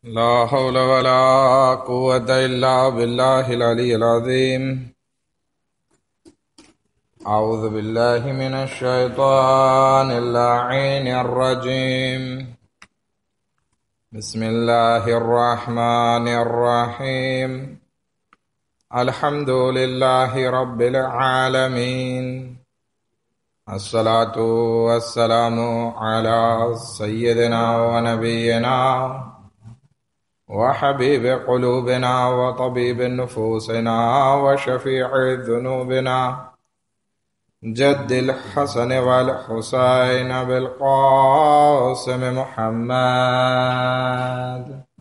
لا حول ولا قوة إلا بالله العلي العظيم. أعوذ بالله من الشيطان اللعين الرجيم. بسم الله الرحمن الرحيم. الحمد لله رب العالمين. الصلاة والسلام على سيدنا ونبينا وحبيب قلوبنا وطبيب نفوسنا وشفيع ذنوبنا جد الحسن والحسين بالقاسم محمد.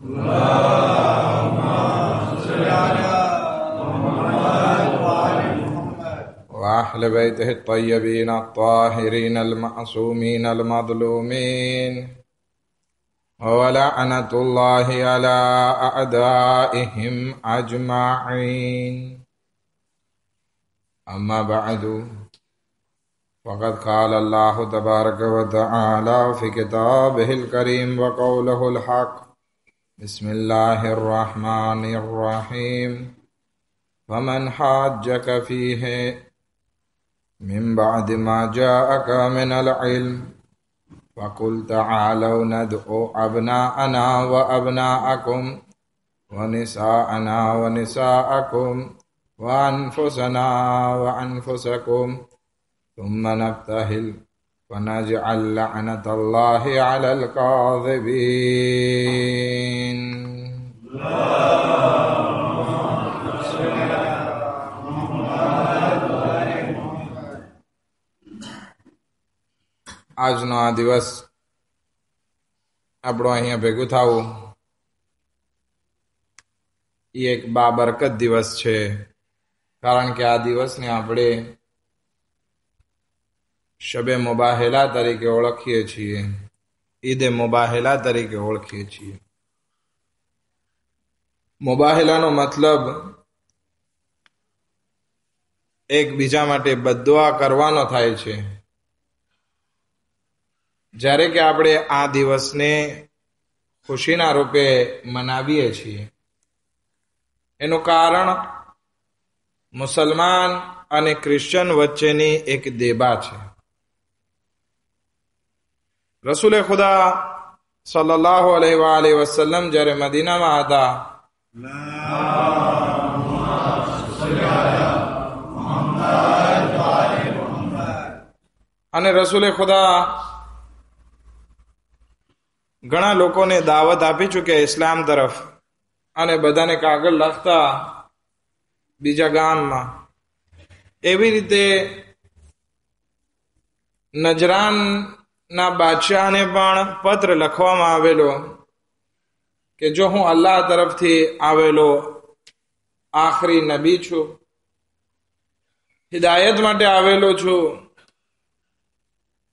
اللهم صل على محمد وعلى محمد وأهل بيته الطيبين الطاهرين المعصومين المظلومين، ولعنة الله على أعدائهم أجمعين. أما بعد، فقد قال الله تبارك وتعالى في كتابه الكريم وقوله الحق: بسم الله الرحمن الرحيم. فمن حاجك فيه من بعد ما جاءك من العلم فقل تعالوا ندعو أبناءنا وأبناءكم ونساءنا ونساءكم وأنفسنا وأنفسكم ثم نبتهل ونجعل لعنة الله على الكاذبين. આજનો આ દિવસ આપણો અહીંયા ભેગું થવું એ એક બાબરકત દિવસ છે, કારણ કે આ દિવસને આપણે શબે મુબાહેલા તરીકે ઓળખીએ છીએ, ઈદે મુબાહેલા તરીકે ઓળખીએ છીએ. મુબાહેલાનો મતલબ એકબીજા માટે બદ્દુઆ કરવાનો થાય છે. જ્યારે કે આપણે આ દિવસને ખુશીના રૂપે મનાવીએ છીએ, એનું કારણ મુસલમાન અને ક્રિશ્ચન વચ્ચેની એક દેબા છે. રસૂલે ખુદા સલ્લલ્લાહુ અલૈહિ વસલ્લમ જ્યારે મદીનામાં હતા, અને રસૂલે ખુદા ઘણા લોકોને દાવત આપી ચૂક્યા ઇસ્લામ તરફ, અને બધાને કાગળ લખતા બીજા ગામમાં. એવી રીતે નજરાનના બાદશાહને પણ પત્ર લખવામાં આવેલો કે જો હું અલ્લાહ તરફથી આવેલો આખરી નબી છું, હિદાયત માટે આવેલો છું,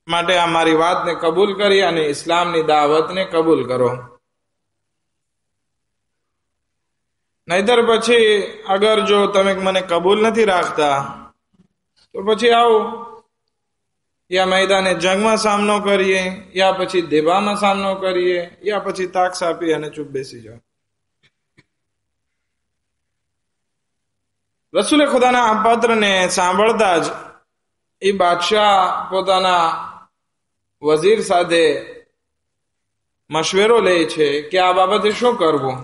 માટે આ મારી વાતને કબૂલ કરી અને ઇસ્લામની દાવતને કબૂલ કરો. નહીતર પછી અગર જો તમે મને કબૂલ નથી રાખતા તો પછી આવો, યા મેદાને જંગમાં સામનો કરીએ, યા પછી દેબામાં સામનો કરીએ, યા પછી તાક્સ આપી અને ચૂપ બેસી જાઓ. રસૂલે ખુદાના આ પત્રને સાંભળતા જ એ બાદશાહ પોતાના વઝીર સાથે મશવરો લે છે કે આ બાબતે શું કરવું.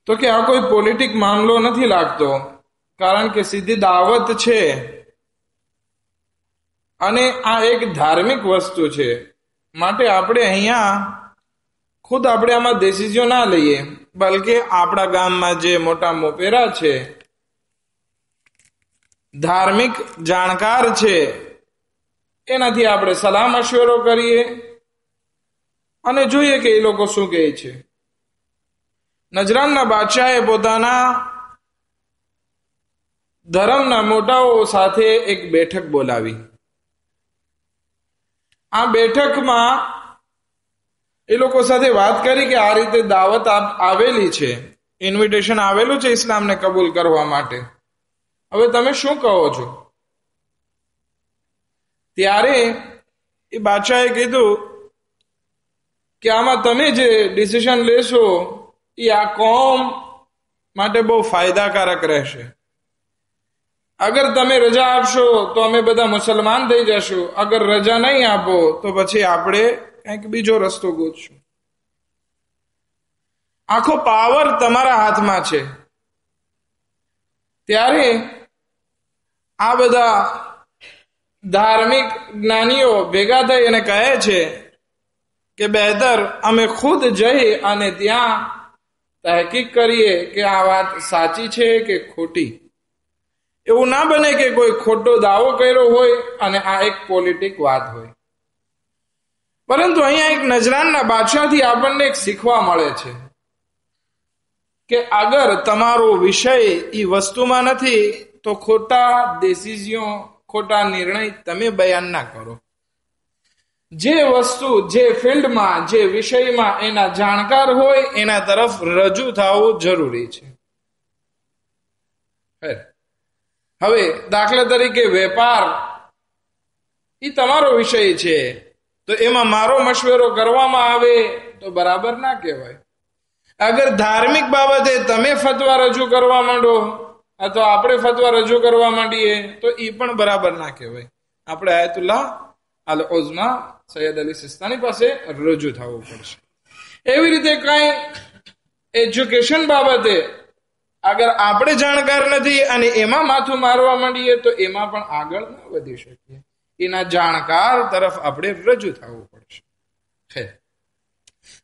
તો કે આ કોઈ પોલિટિક મામલો નથી લાગતો, કારણ કે સીધી દાવત છે અને આ એક ધાર્મિક વસ્તુ છે. માટે આપણે અહીંયા ખુદ આપણે આમાં ડિસિઝન ના લઈએ, બલકે આપણા ગામમાં જે મોટા મોપેરા છે, ધાર્મિક જાણકાર છે, એનાથી આપણે સલાહ મશવરો કરીએ અને જોઈએ કે એ લોકો શું કહે છે. નજરાનના બાદશાહે પોતાના ધર્મના મોટાઓ સાથે એક બેઠક બોલાવી. આ બેઠકમાં એ લોકો સાથે વાત કરી કે આ રીતે દાવત આવેલી છે, ઇન્વિટેશન આવેલું છે ઇસ્લામને કબૂલ કરવા માટે, હવે તમે શું કહો છો. ત્યારે એ બાદશાહે કીધું કે આમાં તમે જે ડિસિઝન લેશો એ આ કોમ માટે બહુ ફાયદાકારક રહેશે. અગર તમે રજા આપશો તો અમે બધા મુસલમાન થઈ જશું, અગર રજા નહીં આપો તો પછી આપણે કંઈક બીજો રસ્તો ગોતશું. આખો પાવર તમારા હાથમાં છે. ત્યારે આ બધા ધાર્મિક જ્ઞાનીઓ ભેગા થઈ અને કહે છે કે બહેતર અમે ખુદ જઈ અને ત્યાં તહકીક કરીએ કે આ વાત સાચી છે કે ખોટી. એવું ના બને કે કોઈ ખોટો દાવો કર્યો હોય અને આ એક પોલિટિક વાત હોય. પરંતુ અહીંયા એક નજરાનના બાદશાહથી આપણને એક શીખવા મળે છે કે અગર તમારો વિષય એ વસ્તુમાં નથી તો ખોટા ડિસિઝન, ખોટા નિર્ણય તમે બયાન ના કરો. જે વસ્તુ, જે ફિલ્ડમાં, જે વિષયમાં એના જાણકાર હોય એના તરફ રજૂ થવું જરૂરી છે. હવે દાખલા તરીકે વેપાર એ તમારો વિષય છે, તો એમાં મારો મશવરો કરવામાં આવે તો બરાબર ના કહેવાય. અગર ધાર્મિક બાબતે તમે ફતવા રજૂ કરવા માંડો અથવા આપણે ફતવા રજૂ કરવા માંડીએ તો એ પણ બરાબર ના કહેવાય. આપણે આયતુલ્લાહ અલ ઉઝ્મા સૈયદ અલી સિસ્તાની પાસે રજૂ થવું પડશે. એવી રીતે કઈ એજ્યુકેશન બાબતે અગર આપણે જાણકાર નથી અને એમાં માથું મારવા માંડીએ તો એમાં પણ આગળ ના વધી શકીએ. એના જાણકાર તરફ આપણે રજૂ થવું પડશે.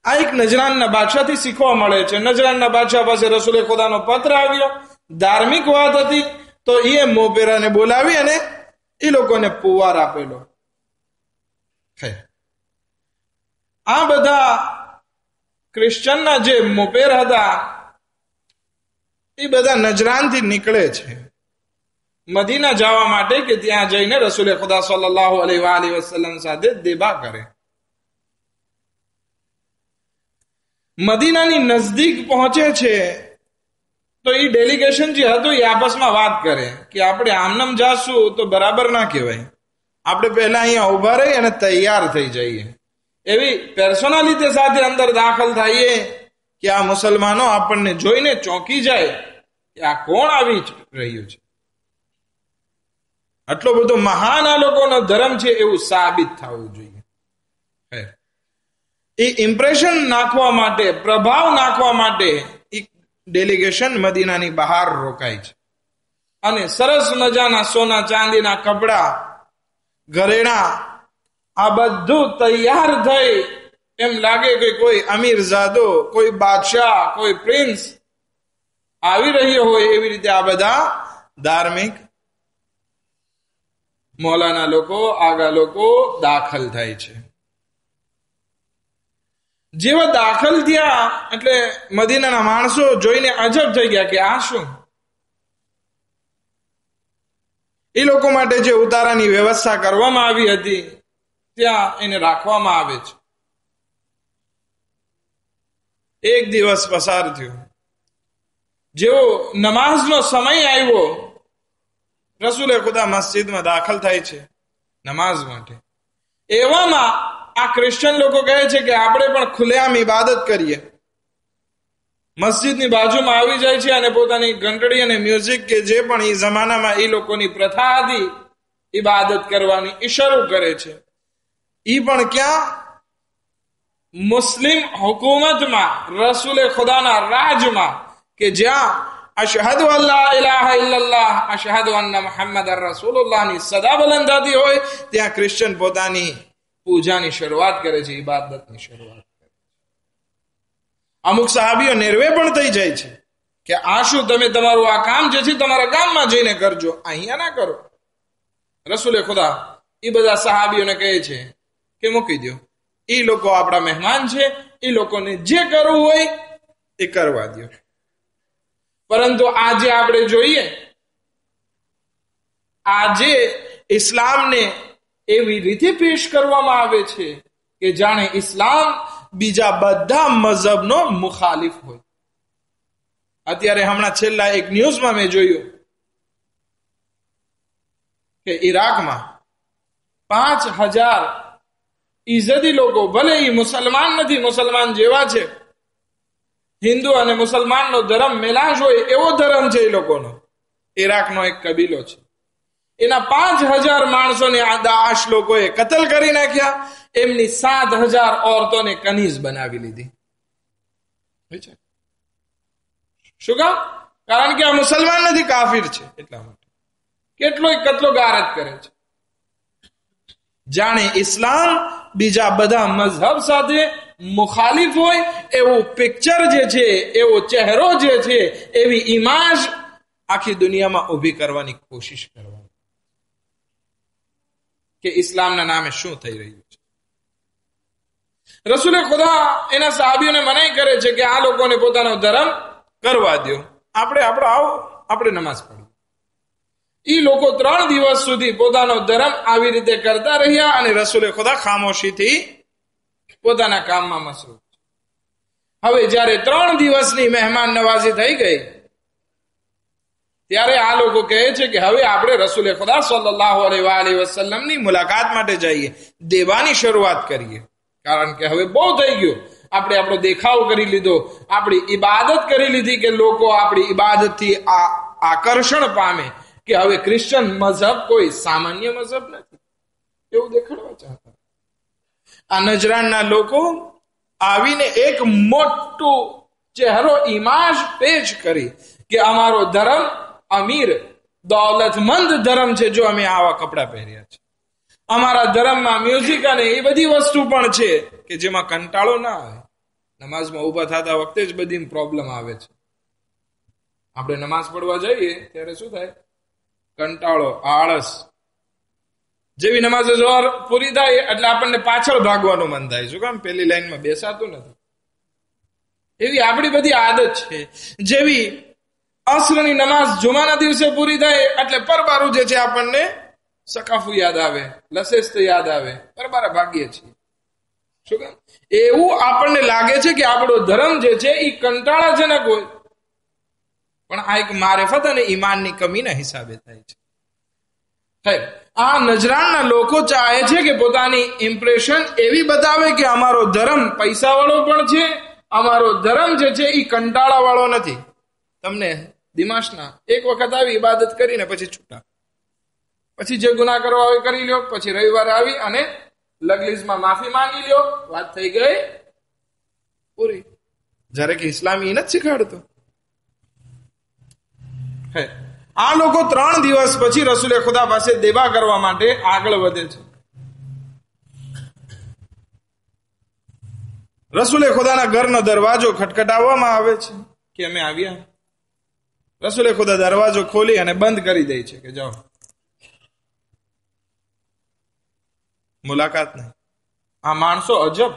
આ એક નજરાનના બાદશાહથી શીખવા મળે છે. નજરાનના બાદશાહ પાસે રસૂલે ખુદાનો પત્ર આવ્યો, ધાર્મિક વાત હતી, તો એ મોપેરાને બોલાવી અને એ લોકોને પુવાર આપેલો. આ બધા ક્રિશ્ચનના જે મોપેર હતા એ બધા નજરાનથી નીકળે છે મદીના જવા માટે કે ત્યાં જઈને રસૂલે ખુદા સલ્લલ્લાહુ અલૈહિ વસલ્લમ સાથે દેબા કરે. મદીનાની નજદીક પહોંચે છે તો એ ડેલિગેશન જે હતું એ આપસમાં વાત કરે કે આપણે આમનામ જાશું તો બરાબર ના કહેવાય. આપણે પહેલા અહીંયા ઉભા રહી અને તૈયાર થઈ જઈએ. એવી પર્સનાલિટી સાથે અંદર દાખલ થઈએ કે આ મુસલમાનો આપણને જોઈને ચોંકી જાય કે આ કોણ આવી રહ્યું છે. આટલો બધો મહાન આ લોકોનો ધર્મ છે એવું સાબિત થવું જોઈએ. એ ઇમ્પ્રેશન નાખવા માટે, પ્રભાવ નાખવા માટે એક ડેલિગેશન મદીનાની બહાર રોકાય છે અને સરસ મજાના સોના ચાંદીના કપડા, ઘરેણા, આ બધું તૈયાર થઈ એમ લાગે કે કોઈ અમીરજાદો, કોઈ બાદશાહ, કોઈ પ્રિન્સ આવી રહ્યો હોય એવી રીતે આ બધા ધાર્મિક મૌલાના લોકો, આગા લોકો દાખલ થાય છે. જેવા દાખલ થયા એટલે મદીનાના માણસો જોઈને અજબ થઈ ગયા કે આ શું. એ લોકો માટે જે ઉતારાની વ્યવસ્થા કરવામાં આવી હતી ત્યાં એને રાખવામાં આવે છે. એક દિવસ પસાર થયો, જેવો નમાઝનો સમય આવ્યો, રસૂલે ખુદા મસ્જિદમાં દાખલ થાય છે નમાઝ માટે. એવામાં આ ક્રિશ્ચન લોકો કહે છે કે આપણે પણ ખુલ્લેઆમ ઇબાદત કરીએ. મસ્જિદની બાજુમાં આવી જાય છે અને પોતાની ઘંટડી અને મ્યુઝિક કે જે પણ એ જમાનામાં એ લોકોની પ્રથા હતી ઇબાદત કરવાની એ શરૂ કરે છે. એ પણ ક્યાં? મુસ્લિમ હુકુમતમાં, રસૂલે ખુદાના રાજમાં, કે જ્યાં અશહદુ અલ્લા ઇલાહા ઇલ્લલ્લાહ અશહદુ અન્ના મુહમ્મદર રસૂલુલ્લાહની સદા બુલંદ થતી હોય ત્યાં ક્રિશ્ચન પોતાની પૂજાની શરૂઆત કરે છે, ઇબાદતની શરૂઆત કરે છે. અમુક સહાબીઓ નિર્વે પણ થઈ જાય છે કે આ શું, તમે તમારું આ કામ જે છે તમારા ગામમાં જઈને કરજો, અહીંયા ના કરો. રસૂલે ખુદા એ બધા સહાબીઓને કહે છે કે મૂકી દો, એ લોકો આપણા મહેમાન છે, એ લોકોને જે કરવું હોય એ કરવા દો. પરંતુ આજે આપણે જોઈએ, આજે ઇસ્લામને એવી રીતે પેશ કરવામાં આવે છે કે જાણે ઇસ્લામ બીજા બધા મઝહબનો મુખાલિફ હોય. અત્યારે હમણાં છેલ્લા એક ન્યૂઝમાં મેં જોયું કે ઈરાકમાં 5000 ઇઝદી લોકો, ભલે એ મુસલમાન નથી, મુસલમાન જેવા છે, હિન્દુ અને મુસલમાનનો ધર્મ મેલાશ હોય એવો ધર્મ છે એ લોકોનો. ઈરાકનો એક કબીલો છે, એના 5,000 માણસોને આ દાશ લોકોએ કતલ કરી નાખ્યા. એમની 7,000 ઓરતોને કનીઝ બનાવી લીધી. શું કામ? કારણ કે આ મુસલમાન નથી, કાફિર છે. એટલા માટે કેટલોય કતલો ગારત કરે છે. જાણે ઇસ્લામ બીજા બધા મઝહબ સાથે મુખાલિફ હોય એવું પિક્ચર જે છે, એવો ચહેરો જે છે, એવી ઇમાજ આખી દુનિયામાં ઊભી કરવાની કોશિશ કરવાની કે ઇસ્લામના નામે શું થઈ રહ્યું છે. રસૂલે ખુદા એના સાહાબીઓને મનાઈ કરે છે કે આ લોકોને પોતાનો ધર્મ કરવા દો, આપણે નમાઝ પઢીએ. એ લોકો 3 દિવસ સુધી પોતાનો ધર્મ આવી રીતે કરતા રહ્યા અને રસૂલે ખુદા ખામોશીથી પોતાના કામમાં મસરૂફ. હવે જ્યારે 3 દિવસની મહેમાન નવાઝી થઈ ગઈ, ત્યારે આ લોકો કહે છે કે હવે આપણે રસૂલે ખુદા સલ્લલ્લાહુ અલૈહિ વસલ્લમની મુલાકાત માટે જઈએ, દેવાની શરૂઆત કરીએ. કારણ કે હવે બહુ થઈ ગયું, આપણે આપણો દેખાવ કરી લીધો, આપણી ઇબાદત કરી લીધી કે લોકો આપણી ઇબાદતથી આકર્ષણ પામે કે હવે ક્રિશ્ચન મઝહબ કોઈ સામાન્ય મઝહબ નથી, એવું દેખાડવા ચાહતા. આ નજરાનના લોકો આવીને એક મોટો ચહેરો ઇમાજ પેશ કરી કે અમારો ધર્મ અમીર દૌલતમંદ ધર્મ છે, જો અમે આવા કપડા પહેર્યા છે. અમારા ધર્મમાં મ્યુઝિક અને એ બધી વસ્તુ પણ છે કે જેમાં કંટાળો ના આવે. નમાઝમાં ઉભા થતા વખતે જ બધી પ્રોબ્લેમ આવે છે. આપણે નમાઝ પડવા જઈએ ત્યારે શું થાય? કંટાળો, આળસ. જેવી નમાઝ ઝોહર પૂરી થાય એટલે આપણને પાછળ ભાગવાનું મન થાય. શું કામ? પેલી લાઈનમાં બેસાતું નથી. એવી આપણી બધી આદત છે. જેવી અસરની નમાઝ જુમાના દિવસે પૂરી થાય એટલે પરબારું જે છે આપણને સકાફુ યાદ આવે, લસેસ્ત યાદ આવે, પરબારા ભાગીએ છીએ. શું કામ? એવું આપણને લાગે છે કે આપણો ધર્મ જે છે એ કંટાળાજનક હોય, પણ આ એક મારેફત અને ઈમાનની કમીના હિસાબે થાય છે. આ નજરાનના લોકો ચાહે છે કે પોતાની ઇમ્પ્રેશન એવી બતાવે કે અમારો ધર્મ પૈસાવાળો પણ છે, અમારો ધર્મ જે છે એ કંટાળાવાળો નથી. તમને દિમાશના એક વખત આવી ઇબાદત કરીને પછી છૂટા, પછી જે ગુનાહ કરવા હોય કરી લ્યો, પછી રવિવારે આવી અને લગલીઝમાં માફી માંગી લ્યો, વાત થઈ ગઈ પૂરી. જ્યારે કે ઇસ્લામ એ નથી શીખાડતો. આ લોકો 3 દિવસ પછી રસૂલે ખુદા પાસે દેવા કરવા માટે આગળ વધે છે. રસૂલે ખુદાના ઘરનો દરવાજો ખટખટાવવામાં આવે છે કે અમે આવ્યા. રસૂલે ખુદા દરવાજો ખોલી અને બંધ કરી દે છે કે જાઓ, મુલાકાત નહીં. આ માણસો અજબ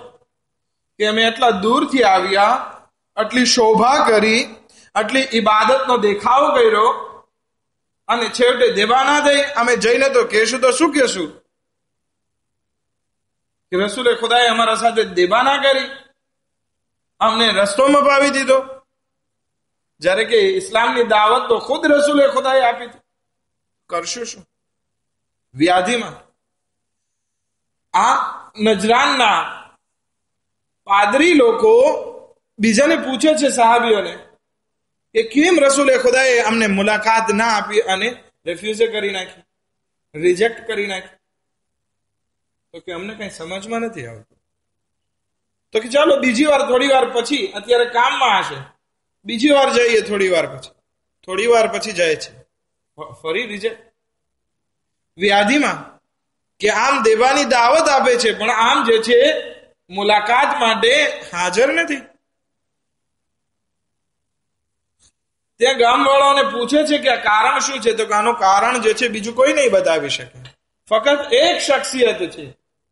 કે અમે એટલા દૂરથી આવ્યા, આટલી શોભા કરી, આટલી ઇબાદતનો દેખાવ કર્યો અને છેવટે દેવા ના દઈ. અમે જઈને તો કહેશું તો શું કહેશું કે રસૂલે ખુદાએ અમારા સાથે દેવા ના કરી, અમને રસ્તો મપાવી દીધો. જ્યારે કે ઇસ્લામની દાવત તો ખુદ રસૂલે ખુદાએ આપી હતી. કરશું શું? વ્યાધિમાં આ નજરાનના પાદરી લોકો બીજાને પૂછે છે, સાહાબીઓને, કે કેમ રસૂલે ખુદાએ અમને મુલાકાત ના આપી અને રિફ્યુઝ કરી નાખી, રિજેક્ટ કરી નાખી? તો કે અમને કઈ સમજમાં નથી આવતું. તો કે ચાલો બીજી વાર, થોડી વાર પછી, અત્યારે કામમાં હશે, બીજી વાર જઈએ. થોડી વાર પછી જાય છે, ફરી રિજેક્ટ. વ્યાધિમાં કે આમ દેવાની દાવત આપે છે પણ આમ જે છે મુલાકાત માટે હાજર નથી. ત્યાં ગામવાળાઓને પૂછે છે કે આ કારણ શું છે? તો આનું કારણ જે છે બીજું કોઈ નહીં બતાવી શકે, ફક્ત એક શખ્સિયત છે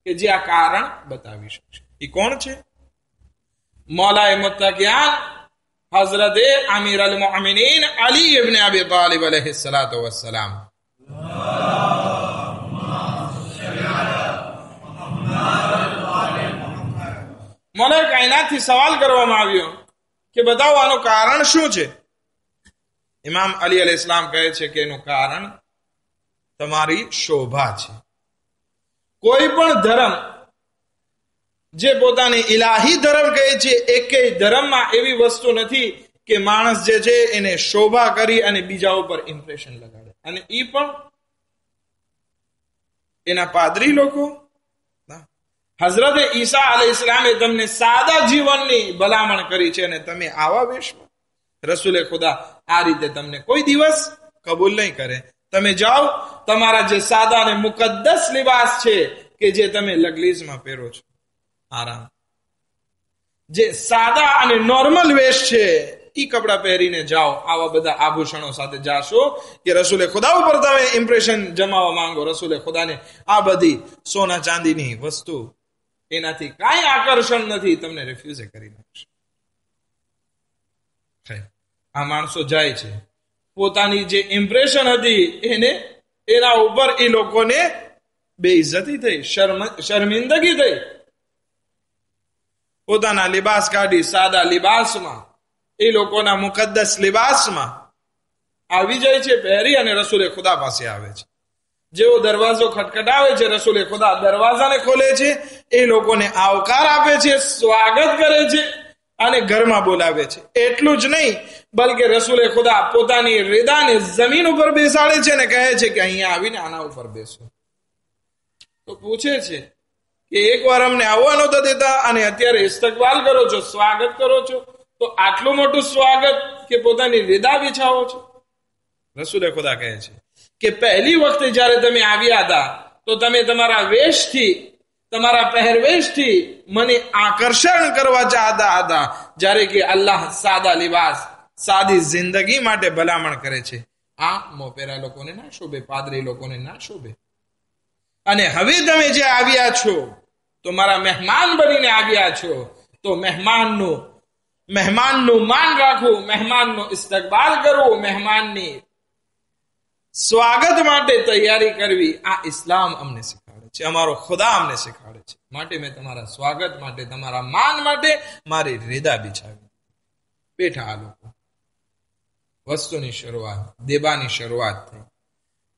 કે જે આ કારણ બતાવી શકશે. એ કોણ છે? મૌલાએ મુત્તકિયાન હઝરત અમીર અલ મોમિનીન અલી ઇબ્ન અબી તાલિબ अलैहि सलातो वस्सलाम. મૌલાએ કાયનાતથી સવાલ કરવામાં આવ્યો કે બતાવો આનું કારણ શું છે? ઇમામ અલી અલૈહિસ્સલામ કહે છે કે એનું કારણ તમારી શોભા છે. કોઈ પણ ધર્મ જે પોતાને ઇલાહી ધર્મ કહે છે, એકેય ધર્મમાં એવી વસ્તુ નથી કે માણસ જે છે એને શોભા કરી અને બીજા ઉપર ઇમ્પ્રેશન લગાડે, અને ઈ પણ એના પાદરી લોકો. હઝરત ઈસા અલૈહિસ્સલામે તમને સાદા જીવનની ભલામણ કરી છે અને તમે આવા વેશમાં. રસૂલે ખુદા આ રીતે તમને કોઈ દિવસ કબૂલ નહીં કરે. તમે જાઓ, તમારા જે સાદા અને મુકદ્દસ લિબાસ છે કે જે તમે લગલીઝમાં પહેરો છો, આરામ, જે સાદા અને નોર્મલ વેશ છે ઈ કપડા પહેરીને જાઓ. આવા બધા આભૂષણો સાથે જાશો કે રસૂલે ખુદા ઉપર તમે ઇમ્પ્રેશન જમાવવા માંગો, રસૂલે ખુદાને આ બધી સોના ચાંદીની વસ્તુ એનાથી કાંઈ આકર્ષણ નથી, તમને રિફ્યુઝ કરી નાખશે. આ માણસો જાય છે, પોતાની જે ઇમ્પ્રેશન હતી એને એના ઉપર એ લોકોને બેઇજ્જતી થઈ, શર્મિંદગી થઈ. પોતાના લિબાસ કાઢી સાદા લિબાસમાં, એ લોકોના મુકદ્દસ લિબાસમાં આવી જાય છે પહેરી, અને રસૂલે ખુદા પાસે આવે છે. જેવો દરવાજો ખટખટાવે છે, રસૂલે ખુદા દરવાજાને ખોલે છે, એ લોકોને આવકાર આપે છે, સ્વાગત કરે છે અને ઘરમાં બોલાવે છે. એટલું જ નહીં, બલકે રસૂલે ખુદા પોતાની રીદાને જમીન ઉપર બેસાડે છે અને કહે છે કે અહીંયા આવીને આના ઉપર બેસો. તો પૂછે છે કે એકવાર અમને આવવા નહોતા દેતા અને અત્યારે ઇસ્તકબાલ કરો છો, સ્વાગત કરો છો, તો આટલું મોટું સ્વાગત કે પોતાની રીદા બિછાવો છો. રસૂલે ખુદા કહે છે કે પહેલી વખતે જ્યારે તમે આવ્યા હતા તો તમે તમારા વેશથી, તમારા પહેરવેશથી મને આકર્ષણ કરવા ચાહતા હતા, જ્યારે કે અલ્લાહ સાદા લિબાસ, સાદી જિંદગી માટે ભલામણ કરે છે. આ મોપેરા લોકોને ના શોભે, પાદરી લોકોને ના શોભે. અને હવે તમે જે આવ્યા છો તો મારા મહેમાન બનીને આવ્યા છો, તો મહેમાનનું માન રાખવું, મહેમાનનો ઇસ્તકબાલ કરવું, મહેમાનની સ્વાગત માટે તૈયારી કરવી, આ ઇસ્લામ અમને શીખવાડે છે, અમારો ખુદા અમને શીખવાડે છે. માટે મેં તમારા સ્વાગત માટે, તમારા માન માટે મારી રીદા બિછાવી. બેઠા આ લોકો. વસ્તુની શરૂઆત, દેબાની શરૂઆત થઈ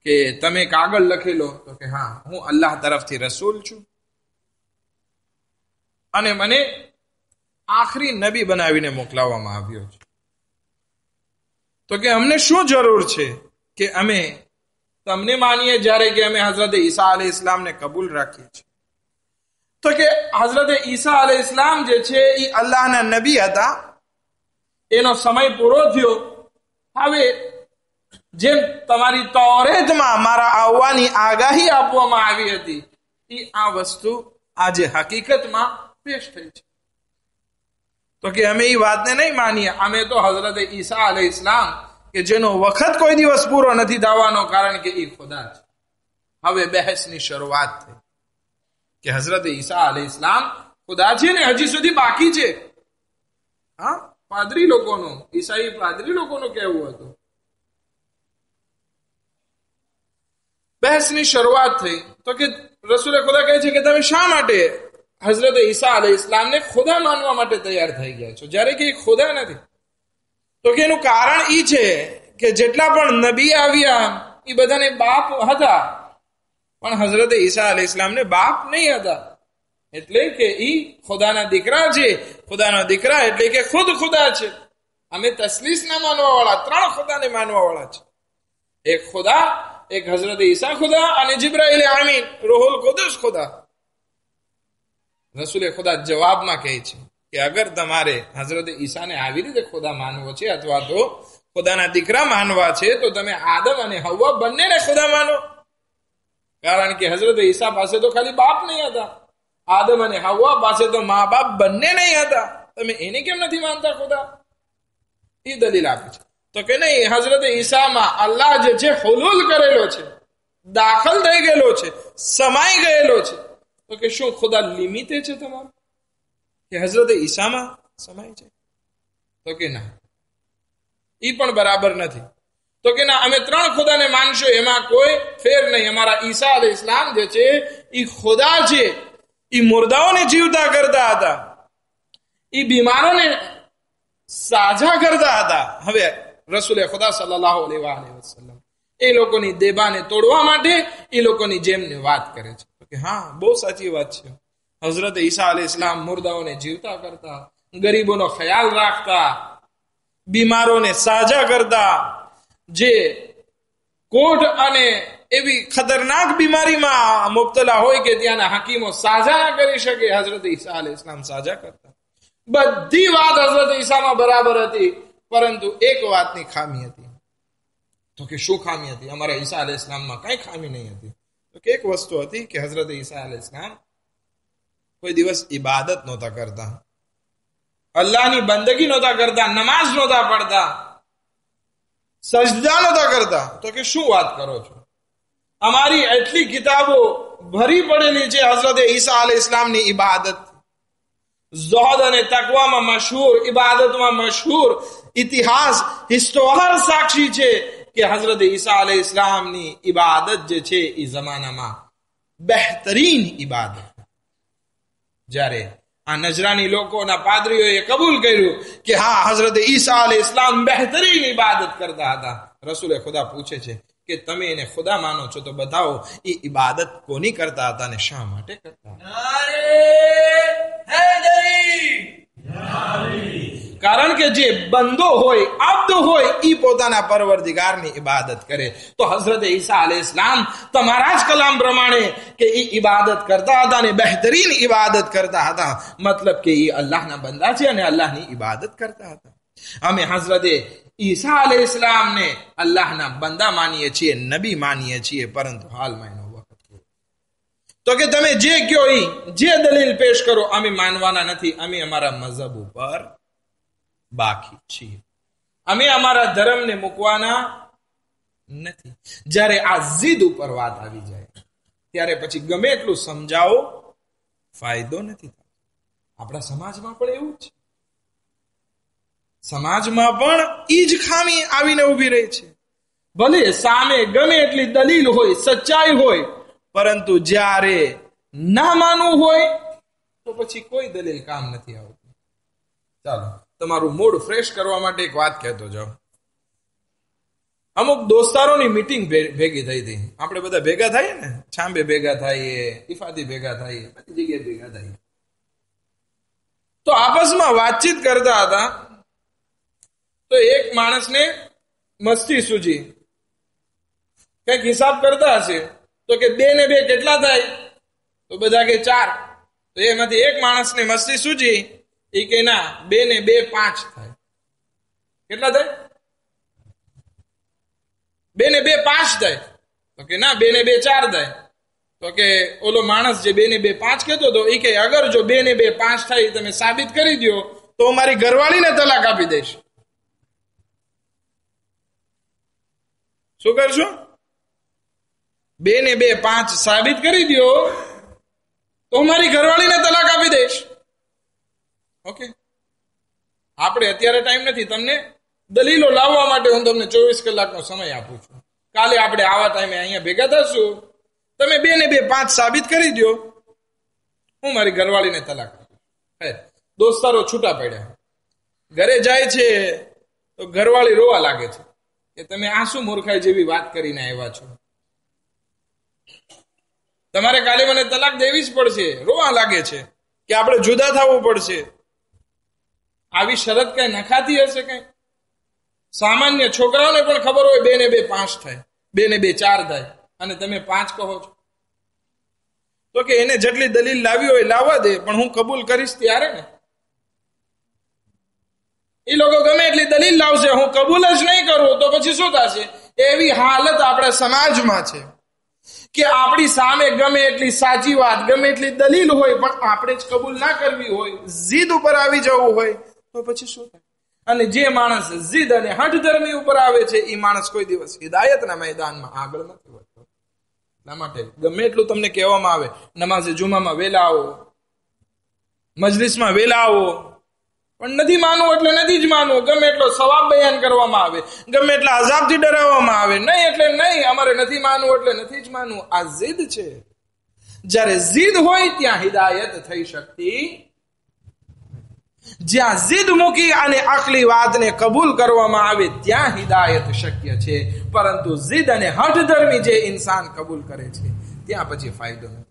કે તમે કાગળ લખેલો, તો કે હા, હું અલ્લાહ તરફથી રસૂલ છું અને મને આખરી નબી બનાવીને મોકલાવવામાં આવ્યો છે. તો કે અમને શું જરૂર છે કે અમે તમને માનીએ જ્યારે કે અમે હઝરત ઈસા અલૈહિ ઇસ્લામને કબૂલ રાખીએ છીએ. તો કે હઝરત ઈસા અલૈહિ ઇસ્લામ જે છે એ અલ્લાહના નબી હતા, એનો સમય પૂરો થયો. હવે જેમ તમારી તૌરેતમાં મારા આવવાની આગાહી આપવામાં આવી હતી, એ આ વસ્તુ આજે હકીકતમાં પેશ થઈ છે. તો કે અમે એ વાતને નહીં માનીએ, અમે તો હઝરત ઈસા અલૈહિ ઇસ્લામ કે જેનો વખત કોઈ દિવસ પૂરો નથી થવાનો, કારણ કે એ ખુદા છે. હવે બહેસની શરૂઆત થઈ કે હઝરત ઈસા અલૈહિ ઇસ્લામ ખુદા છે ને હજી સુધી બાકી છે. હા, પાદરી લોકોનું, ઈસાઈ પાદરી લોકોનું કહેવું હતું. બહેસની શરૂઆત થઈ. તો કે રસૂલે ખુદા કહે છે કે તમે શા માટે હઝરત ઈસા અલૈહિ ઇસ્લામને ખુદા માનવા માટે તૈયાર થઈ ગયા છો, જ્યારે કે એ ખુદા નથી? તો કે એનું કારણ ઈ છે કે જેટલા પણ નબી આવ્યા એ બધાને બાપ હતા, પણ હઝરત ઈસા અલૈહિ ઇસ્લામને બાપ નહીં હતા. એટલે કે ઈ ખુદાના દીકરા છે. ખુદાના દીકરા એટલે કે ખુદ ખુદા છે. અમે તસ્લીસ ના માનવા વાળા, ત્રણ ખુદાને માનવા વાળા છે. એક ખુદા, એક હઝરત ઈસા ખુદા અને જિબ્રાઈલ આમીન, રૂહુલ કુદુસ ખુદા. રસૂલે ખુદા જવાબમાં કહે છે કે અગર તમારે હઝરત ઈસાને આવી રીતે ખુદા માનવો છે અથવા તો ખુદાના દીકરા માનવા છે, તો તમે આદમ અને હવ્વા બંનેને ખુદા માનો. કારણ કે હઝરત ઈસા પાસે તો ખાલી બાપ નહીં હતા, આદમ અને હવ્વા પાસે તો મા બાપ બંને નહીં હતા. તમે એને કેમ નથી માનતા ખુદા? એ દલીલ આપે છે. તો કે નહીં, હઝરત ઈસામાં અલ્લાહ જે છે હુલુલ કરેલો છે, દાખલ થઈ ગયેલો છે, સમાઈ ગયેલો છે. તો કે શું ખુદા લિમિટે છે તમારું કે હઝરત ઈસામાં સમાય છે? તો કે ના, ઈ પણ બરાબર નથી. તો કે ના, અમે ત્રણ ખુદાને માનશું, એમાં કોઈ ફેર નહીં. અમારા ઈસા અલૈહિ ઇસ્લામ જે છે ઈ ખુદા છે. ઈ મુર્દાઓને જીવતા કરતા હતા, ઈ બીમારોને સાજા કરતા હતા. હવે રસૂલે ખુદા સલ્લલ્લાહુ અલૈહિ વસલ્લમ એ લોકોની દેબાને તોડવા માટે એ લોકોની જેમની વાત કરે છે. કે હા, બહુ સાચી વાત છે. હઝરત ઈસા અલૈહિસ્સલામ મુર્દાઓને જીવતા કરતા, ગરીબોનો ખ્યાલ રાખતા, બીમારોને સાજા કરતા, જે કોઢ અને એવી ખતરનાક બીમારીમાં મુબ્તલા હોય કે ત્યાંના હકીમો સાજા ના કરી શકે, હઝરત ઈસા અલૈહિસ્સલામ સાજા કરતા. બધી વાત હઝરત ઈસામાં બરાબર હતી, પરંતુ એક વાતની ખામી હતી. તો કે શું ખામી હતી? અમારા ઈસા અલૈહિસ્સલામમાં કઈ ખામી નહીં હતી. તો કે એક વસ્તુ હતી કે હઝરત ઈસા અલૈહિસ્સલામ કોઈ દિવસ ઇબાદત નહોતા કરતા, અલ્લાહની બંદગી નહોતા કરતા, નમાઝ નહોતા પડતા, સજદા નહોતા કરતા. તો કે શું વાત કરો છો? અમારી એટલી કિતાબો ભરી પડેલી છે હઝરત ઈસા અલૈહિસ્સલામની ઇબાદત, ઝુહદ અને તકવામાં મશહૂર, ઇબાદતમાં મશહૂર, ઇતિહાસ હિસ્ટોહર સાક્ષી છે કે હઝરત ઈસા અલૈહિસ્સલામની ઇબાદત જે છે એ જમાનામાં બહેતરીન ઇબાદત. જ્યારે આ નજરાની લોકોના પાદરીઓએ કબૂલ કર્યું કે હા, હઝરત ઈસા અલૈહિસ્સલામ બહેતરીન ઇબાદત કરતા હતા. રસૂલે ખુદા પૂછે છે કે તમે એને ખુદા માનો છો તો બતાવો એ ઇબાદત કોની કરતા હતા અને શા માટે કરતા હતા? કારણ કે જે બંદો હોય, અબ્દ હોય, ઈ પોતાના પરવરદિગારની ઇબાદત કરે. તો હઝરત ઈસા અલૈહિસ્સલામ તમારા જ કલામ પ્રમાણે કે ઈ ઇબાદત કરતા હતા અને બહેતરીન ઇબાદત કરતા હતા, મતલબ કે ઈ અલ્લાહના બંદા છે અને અલ્લાહની ઇબાદત કરતા હતા. અમે હઝરત ઈસા અલૈહિસ્સલામને અલ્લાહના બંદા માનીએ છીએ, નબી માનીએ છીએ, પરંતુ હાલમાં એનો વખત તો કે તમે જે કયો ઈ, જે દલીલ પેશ કરો, અમે માનવાના નથી. અમે અમારા મઝહબ ઉપર બાકી છીએ, અમે અમારા ધર્મને મૂકવાના નથી. જ્યારે આ જીદ ઉપર વાત આવી જાય ત્યારે પછી ગમે એટલું સમજાવો ફાયદો નથી થતો. આપણા સમાજમાં પણ એવું જ છે. સમાજમાં પણ ઈ જ ખામી આવીને ઉભી રહી છે. ભલે સામે ગમે એટલી દલીલ હોય, સચ્ચાઈ હોય, પરંતુ જ્યારે ના માનવું હોય તો પછી કોઈ દલીલ કામ નથી આવતી. ચાલો, તમારું મૂડ ફ્રેશ કરવા માટે એક વાત કહેતો જાઓ. અમુક દોસ્તારોની મીટિંગ ભેગી થઈ હતી. આપણે બધા ભેગા થઈએ ને, છાંબે ભેગા થઈએ, ઇફાદી ભેગા થઈએ, બધી જગ્યાએ ભેગા થઈએ. તો આપસમાં વાતચીત કરતા હતા. તો એક માણસને મસ્તી સૂજી, કઈક હિસાબ કરતા હશે. તો કે 2 ને 2 કેટલા થાય? તો બધા કે 4. તો એમાંથી એક માણસને મસ્તી સૂજી, એ કે ના, 2 ને 2 5 થાય. કેટલા થાય? 2 ને 2 5 થાય. તો કે ના, 2 ને 2 4 થાય. તો કે ઓલો માણસ જે 2 ને 2 5 કહેતો હતો, એ કે અગર જો 2 ને 2 5 થાય તમે સાબિત કરી દો તો મારી ઘરવાળીને તલાક આપી દઈશ. શું કરશો? 2 ને 2 5 સાબિત કરી દો તો મારી ઘરવાળીને તલાક આપી દઈશ. ઓકે, આપણે અત્યારે ટાઈમ નથી. તમને દલીલો લાવવા માટે હું તમને 24 કલાકનો સમય આપું છું. કાલે આપણે આવા ટાઈમે અહીંયા ભેગા થશું. તમે 2 ને 2 5 સાબિત કરી દો, હું મારી ઘરવાળીને તલાક આપીશ. દોસ્તારો છૂટા પડ્યા. ઘરે જાય છે તો ઘરવાળી રોવા લાગે છે કે તમે આ શું મૂર્ખાઈ જેવી વાત કરીને આવ્યા છો? તમારે કાલે મને તલાક દેવી જ પડશે. રોવા લાગે છે કે આપણે જુદા થવું પડશે. આવી શરત કઈ નખાતી હશે? કઈ સામાન્ય છોકરાઓને પણ ખબર હોય 2 ને 2 5 થાય, 2 ને 2 4 થાય, અને તમે 5 કહો છો. તો કે એને જેટલી દલીલ લાવી હોય લાવવા દે, પણ હું કબૂલ કરીશ ત્યારે ને. એ લોકો ગમે એટલી દલીલ લાવશે, હું કબૂલ જ નહીં કરું તો પછી શું થશે? એવી હાલત આપણા સમાજમાં છે કે આપણી સામે ગમે એટલી સાચી વાત, ગમે એટલી દલીલ હોય, પણ આપણે જ કબૂલ ના કરવી હોય, જીદ ઉપર આવી જવું હોય તો પછી શું થાય? અને જે માણસ જીદ અને હઠ ધર્મી ઉપર આવે છે એ માણસ કોઈ દિવસ હિદાયતના મેદાનમાં આગળ નથી વધતો. એટલા માટે ગમે એટલું તમને કહેવામાં આવે નમાઝે જુમામાં વેલા આવો, મજલિસમાં વેલા આવો, પણ નથી માનવું એટલે નથી જ માનવું. ગમે એટલો સવાબ બયાન કરવામાં આવે, ગમે એટલા અઝાબથી ડરાવવામાં આવે, નહીં એટલે નહીં, અમારે નથી માનવું એટલે નથી જ માનવું. આ જીદ છે. જ્યારે જીદ હોય ત્યાં હિદાયત થઈ શકતી. જ્યાં જીદ મૂકી અને અકલી વાતને કબૂલ કરવામાં આવે ત્યાં હિદાયત શક્ય છે. પરંતુ જીદ અને હઠ ધર્મી જે ઇન્સાન કબૂલ કરે છે ત્યાં પછી ફાયદો નથી.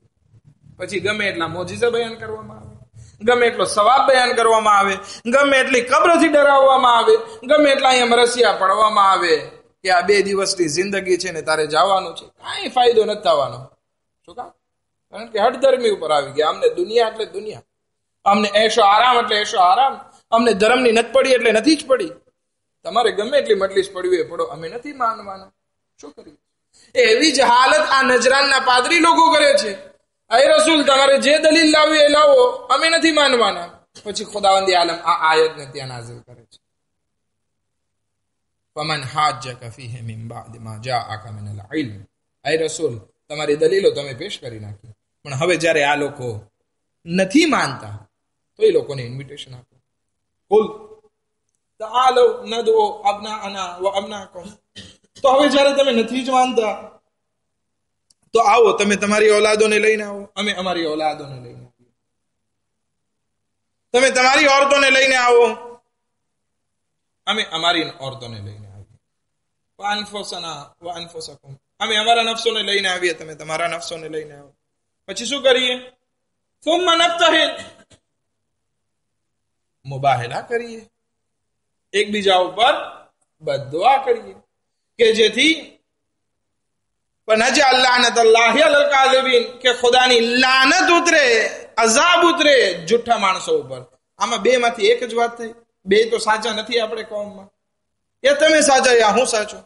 પછી ગમે એટલા મોજીઝા બયાન કરવામાં આવે, ગમે એટલો સવાબ બયાન કરવામાં આવે, ગમે એટલી કબ્રથી ડરાવવામાં આવે, ગમે એટલા અહીંયા રસિયા પડવામાં આવે કે આ 2 દિવસની જિંદગી છે ને તારે જવાનું છે, કાંઈ ફાયદો નથી થવાનો. શું કામ? કારણ કે હઠધર્મી ઉપર આવી ગયા. અમને દુનિયા એટલે દુનિયા, અમને એશો આરામ એટલે એશો આરામ, અમને ધર્મની નથી પડી એટલે નથી જ પડી. તમારે ગમે એટલી મટલીસ પડવી હોય પડો, અમે નથી માનવાના. શું કરીએ? એવી જ હાલત આ નજરાનના પાદરી લોકો કરે છે. અય રસૂલ, તમારે જે દલીલ લાવી એ લાવો, અમે નથી માનવાના. પછી ખુદાવંદી આલમ આ આયતને ત્યાં નાઝિલ કરે છે, ફમન હાજ્જક ફીહી મિન બાદ મા જાઅક મિનલ ઇલ્મ. અય રસૂલ, તમારી દલીલો તમે પેશ કરી નાખી, પણ હવે જ્યારે આ લોકો નથી માનતા તો એ લોકોને ઇન્વિટેશન આપો. કુલ તાલો નદો અબનાઅના વ અબનાકુમ. તો હવે જ્યારે તમે નથી જ માનતા તો આવો, તમે તમારી ઓલાદોને લઈને આવો, અમે અમારી ઓલાદોને લઈને આવીએ. તમે તમારી ઓરતોને લઈને આવો, અમે અમારી ઓરતોને લઈને આવીએ. વાનફુસના વાનફુસકુમ, અમે અમારા નફસોને લઈને આવીએ, તમે તમારા નફસોને લઈને આવો. પછી શું કરીએ? સુમ્મા નબ્તહિલ, મુબાહલા કરીએ, એકબીજા ઉપર બદદુઆ કરીએ કે જેથી પનજઅલ લાનતલ્લાહિ અલલ કાઝિબીન, કે ખુદાની લાનત ઉતરે, અઝાબ ઉતરે જુઠ્ઠા માણસો ઉપર. આમાં 2 માંથી એક જ વાત થઈ. 2 તો સાચા નથી આપણે કોમમાં. યા તમે સાચા યા હું સાચો.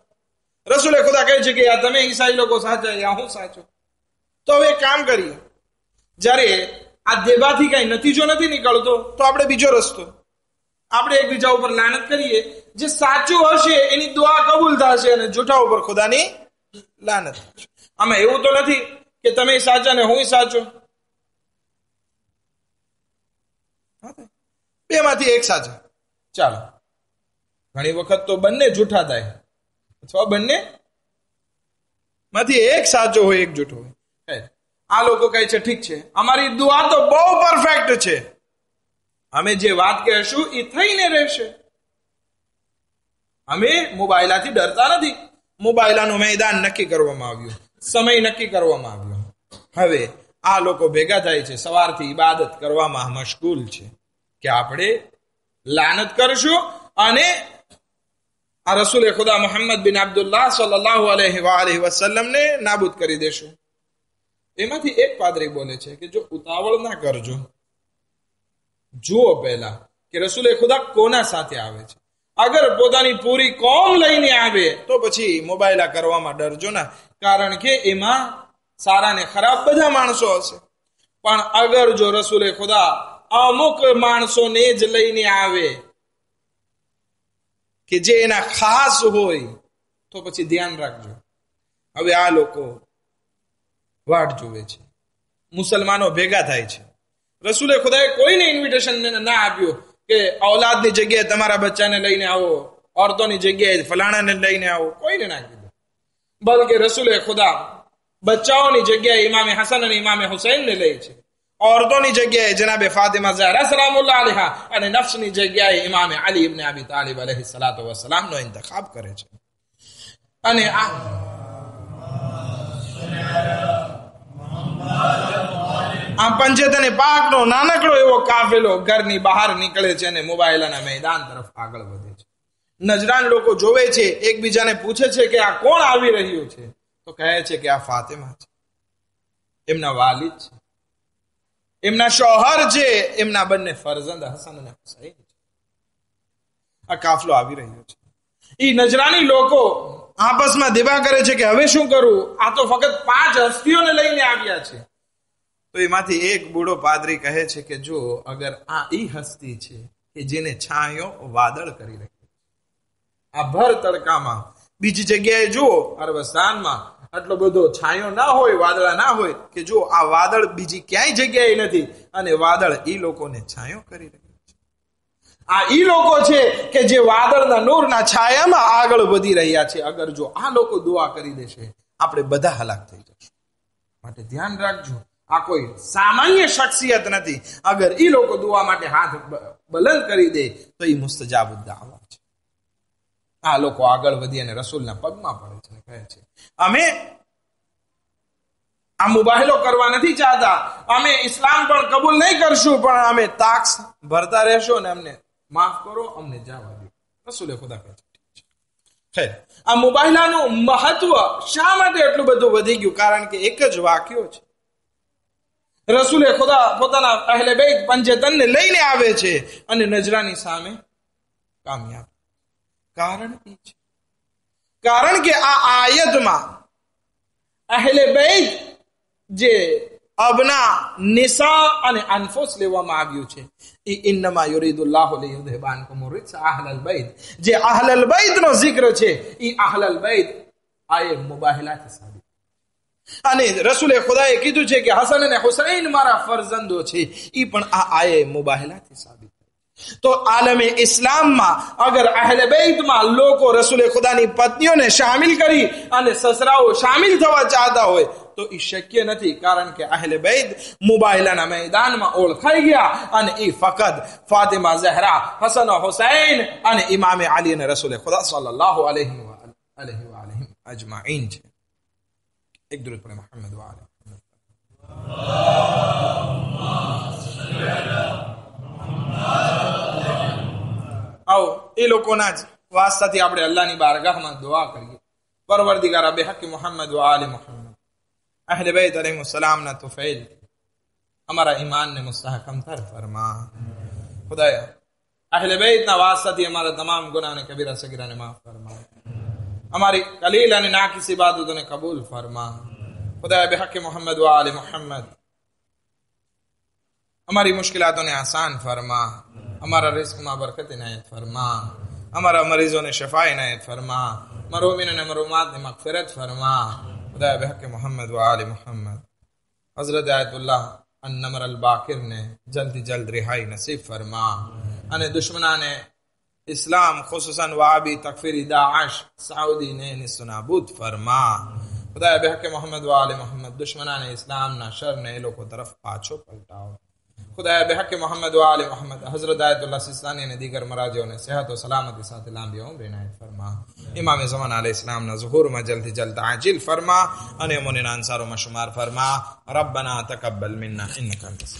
રસૂલે ખુદા કહે છે કે યા તમે ઈસાઈ લોકો સાચા યા હું સાચો. તો હવે એક કામ કરીએ, જ્યારે આ દેબાથી કઈ નતીજો નથી નીકળતો તો આપણે બીજો રસ્તો, આપણે એકબીજા ઉપર લાનત કરીએ. જે સાચું હશે એની દુઆ કબૂલ થશે અને જૂઠા ઉપર ખુદાની લાનત થશે. આમાં એવું તો નથી કે તમે સાચા ને હું સાચો. 2 માંથી એક સાચા. ચાલો, ઘણી વખત તો બંને જૂઠા થાય, અથવા બંને માંથી એક સાચો હોય એક જૂઠો હોય. આ લોકો કહે છે ઠીક છે, અમારી દુઆ તો બહુ પરફેક્ટ છે, અમે જે વાત કહેશું એ થઈને રહેશે. અમે મોબાઈલાથી ડરતા નથી. મોબાઈલાનું મેદાન નક્કી કરવામાં આવ્યું, સમય નક્કી કરવામાં આવ્યો. હવે આ લોકો ભેગા થાય છે, સવારથી ઇબાદત કરવામાં મશગુલ છે કે આપણે લાનત કરશું અને આ રસૂલે ખુદા મોહમ્મદ બિન અબ્દુલ્લાહ સલ્લલ્લાહુ અલૈહિ વસલ્લમને નાબૂદ કરી દેશું. એમાંથી એક પાદરી બોલે છે કે જો ઉતાવળ ના કરજો, જુઓ પહેલા કે રસૂલે ખુદા કોના સાથે આવે છે. અગર પોતાની પૂરી કોમ લઈને આવે તો પછી મોબાઈલા કરવામાં ડરજો ના, કારણ કે એમાં સારા ને ખરાબ બધા માણસો હશે. પણ અગર જો રસૂલે ખુદા અમુક માણસોને જ લઈને આવે કે જે એના ખાસ હોય તો પછી ધ્યાન રાખજો. હવે આ લોકો વાટ જોવે છે, મુસલમાનો ભેગા થાય છે. રસૂલે ખુદાએ કોઈને ઇન્વિટેશન ના આપ્યું કે ઔલાદની જગ્યાએ તમારા બચ્ચાને લઈને આવો, ઓરતોની જગ્યાએ ફલાણાને લઈને આવો, કોઈને ના કીધું. બલકે રસૂલે ખુદા બચ્ચાઓની જગ્યાએ ઇમામે હસન અને ઇમામે હુસૈનને લે છે, ઓરતોની જગ્યાએ જનાબે ફાતિમા ઝહરા સલામુલ્લાહ અલૈહા અને નફ્સની જગ્યાએ ઇમામે અલી ઇબ્ન અબી તાલિબ અલૈહિ સલાતુ વસલામનો ઇંતખાબ કરે છે. અને આ પંચેતને પાકનો નાનકડો એવો કાફેલો ઘરની બહાર નીકળે છે અને મોબાઈલના મેદાન તરફ આગળ વધે છે. નજરાન લોકો જોવે છે, એકબીજાને પૂછે છે કે આ કોણ આવી રહ્યું છે, તો કહે છે કે આ ફાતિમા છે, એમના વાલિદ છે, એમના શોહર છે, એમના બંને ફરજંદ હસન અને હુસૈન છે. આ કાફલો આવી રહ્યો છે. એ નજરાની લોકો આપસમાં દેવા કરે છે કે હવે શું કરવું, આ તો ફક્ત 5 હસ્તીઓને લઈને આવ્યા છે. તો એમાંથી એક બૂઢો પાદરી કહે છે કે જો અગર આ ઈ હસ્તી છે કે જેને છાંયો વાદળ કરી રહી, આ ભર તડકામાં બીજી જગ્યાએ જુઓ અરબસ્તાનમાં આટલો બધો છાંયો ના હોય, વાદળા ના હોય, કે જો આ વાદળ બીજી ક્યાંય જગ્યાએ નથી અને વાદળ ઈ લોકોને છાંયો કરી રહ્યું છે. આ ઈ લોકો છે કે જે વાદળના નૂરના છાયામાં આગળ વધી રહ્યા છે. અગર જો આ લોકો દુઆ કરી દેશે આપણે બધા હલાક થઈ જશું. માટે ધ્યાન રાખજો, આ કોઈ સામાન્ય શખ્સિયત નથી. અગર ઈ લોકો દુઆ માટે હાથ બલંદ કરી દે તો એ મુસ્તજાબુદ દાવા છે. આ લોકો આગળ વધી અને રસૂલના પગમાં પડે છે, કહે છે અમે આ મુબાહલો કરવા નથી ચાહતા. અમે ઇસ્લામ પણ કબૂલ નહીં કરશું, પણ અમે તાક્સ ભરતા રહેશું અને અમને માફ કરો, અમને જવા દો. રસૂલે ખુદા કહે છે. આ મુબાહલાનું મહત્વ શા માટે એટલું બધું વધી ગયું? કારણ કે એક જ વાક્યો છે. રસૂલે ખુદા પોતાના અહેલે બેત પંચતનને લઈને આવે છે અને નજરાની સામે કામયાબ. કારણ એ છે, કારણ કે આ આયતમાં અહેલે બેત જે અબના, નિસા અને અનફુસ લેવામાં આવ્યું છે, એ ઇન્નમા યુરીદુલ્લાહુ લિયુઝહિબા અનકુમ રિજ્સ અહલલ બેત. જે અહલલ બેતનો જિક્ર છે, એ અહલલ બેત આ એક મુબાહલાથી સાબિત. અને રસૂલે ખુદાએ કીધું છે કે હસન અને હુસૈન મારા ફરજંદો છે, એ પણ આ આયે મુબાહલાથી સાબિત. તો આલમે ઇસ્લામમાં અગર અહેલે બેતમાં લોકો રસૂલે ખુદાની પત્નીઓને શામિલ કરી અને સસરાઓ શામિલ થવા ચાહતા હોય તો એ શક્ય નથી. કારણ કે અહેલે બેત મુબાહલાના મેદાનમાં ઓળખાઈ ગયા અને એ ફકત ફાતિમા ઝહરા, હસન હુસૈન અને ઇમામે અલી અને રસૂલે ખુદા સલ્લલ્લાહુ અલૈહિ અજમાઈન છે. એક દરૂદ પર મુહમ્મદ વ આલે આવો એ લોકોના જ વાસ્તાથી આપણે અલ્લાહની બારગાહમાં દુઆ કરીએ. પરવરદિગાર બેહક મુહમ્મદ વ આલે મુહમ્મદ, અહેલે બેત अलैहिस्सलामના તોફૈલ અમારા ઈમાનને મુસ્તહકમ તર ફરમા. ખુદાયા અહેલે બેતના વાસ્તાથી અમારા તમામ ગુનાહને કબીરા સગીરાને માફ ફરમા. અમારી કલીલ અને નાકિસ ઇબાદતોને કબૂલ ફરમા. ખુદાયા બેહક મુહમ્મદ વ આલે મુહમ્મદ અમારી મુશ્किलातों आसान फरमा. हमारा रिस्क में बरकत इनायत फरमा. हमारा मरीजों ने शफा इनायत फरमा. मरूमिन ने मरूमात ने मगफिरत फरमा. खुदा बहक मोहम्मद व आले मोहम्मद हजरत आयतुल्लाह अन्नमर अल बाकिर ने जल्दी जल्द रिहाई नसीब फरमा. अने दुश्मना ने इस्लाम खुसूसन वाबी तकफीरी दाइश सऊदी ने निस्नाबूद फरमा. खुदा बहक मोहम्मद व आले मोहम्मद दुश्मना ने इस्लाम ना शर ने लोगों तरफ पाछो पलटाओ. खुदा बेहक मोहम्मद व आले मोहम्मद हजरत आयतुल्लाह सिस्तानी ने दीगर मराजियों ने सेहत और सलामती साथ लांबी उम्र इनायत फरमा. इमाम ज़मान अलैहिस्सलाम ना ज़ुहूर में जल्दी जल्द आजिल फरमा. अने मुनिन अंसारों में शुमार फरमा. रब्बना तकब्बल मिन्ना इन्नका अंतस